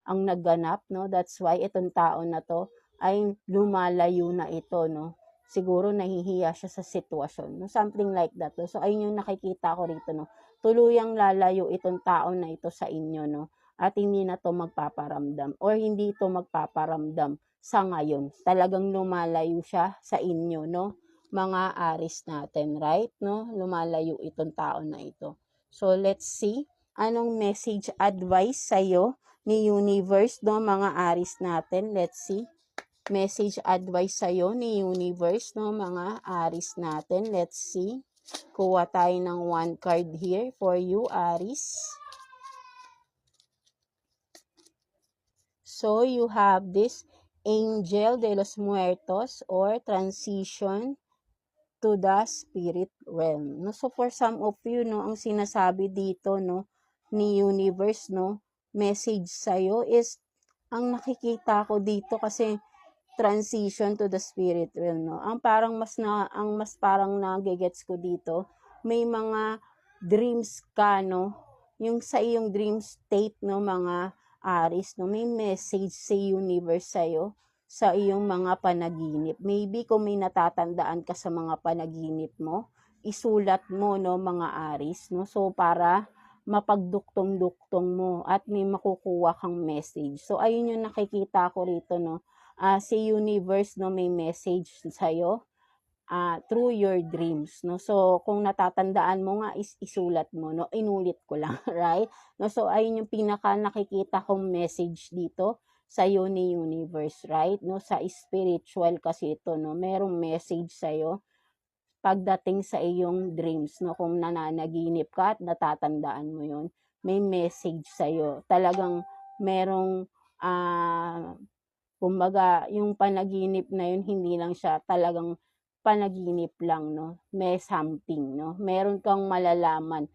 ang nagganap, no? That's why itong tao na to ay lumalayo na ito, no? Siguro nahihiya siya sa sitwasyon, no? Something like that, no? So, ayun yung nakikita ko rito, no? Tuluyang lalayo itong tao na ito sa inyo, no? At hindi na to magpaparamdam or hindi ito magpaparamdam sa ngayon. Talagang lumalayo siya sa inyo, no? Mga Aries natin, right? No? Lumalayo itong tao na ito. So, let's see. Anong message advice sa'yo ni universe, no? Mga Aries natin. Let's see. Message advice sa'yo ni universe, no? Mga Aries natin. Let's see. Kuha tayo ng one card here for you, Aries. So, you have this Angel de los Muertos or transition to the spirit realm. No? So, for some of you, no, ang sinasabi dito, no, ni universe, no, message sa'yo is, ang nakikita ko dito kasi, transition to the spirit realm, no. Ang mas parang nagegets ko dito, may mga dreams ka, no, yung sa iyong dream state, no, mga Aries, no, may message sa universe sa'yo sa iyong mga panaginip. Maybe kung may natatandaan ka sa mga panaginip mo, isulat mo, no, mga Aries, no, so para mapagduktong-duktong mo at may makukuha kang message. So, ayun yung nakikita ko rito, no, si universe, no, may message sa'yo through your dreams, no. So, kung natatandaan mo nga, isulat mo, no, inulit ko lang, right? No, so, ayun yung pinaka nakikita kong message dito sa'yo ni universe, right? No, sa spiritual kasi ito, no, merong message sa'yo pagdating sa iyong dreams, no, kung nananaginip ka at natatandaan mo yon, may message sa'yo. Talagang merong kumbaga, yung panaginip na yun, hindi lang siya talagang panaginip lang, no? May something, no? Meron kang malalaman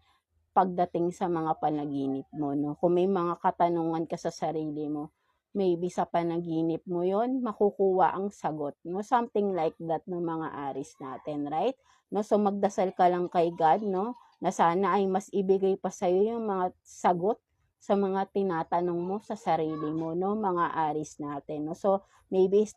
pagdating sa mga panaginip mo, no? Kung may mga katanungan ka sa sarili mo, maybe sa panaginip mo yon makukuha ang sagot, no? Something like that, no, mga Aries natin, right? No? So, magdasal ka lang kay God, no? Na sana ay mas ibigay pa sa'yo yung mga sagot sa mga tinatanong mo sa sarili mo, no, mga Aries natin, no. So, maybe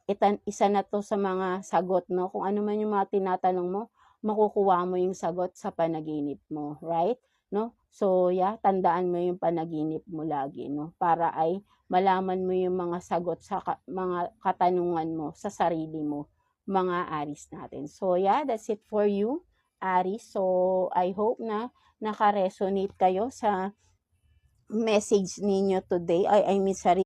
isa na to sa mga sagot, no, kung ano man yung mga tinatanong mo, makukuha mo yung sagot sa panaginip mo, right? No? So, yeah, tandaan mo yung panaginip mo lagi, no, para ay malaman mo yung mga sagot sa mga katanungan mo sa sarili mo, mga Aries natin. So, yeah, that's it for you, Aries. So, I hope na naka-resonate kayo sa message ninyo today. I mean, sa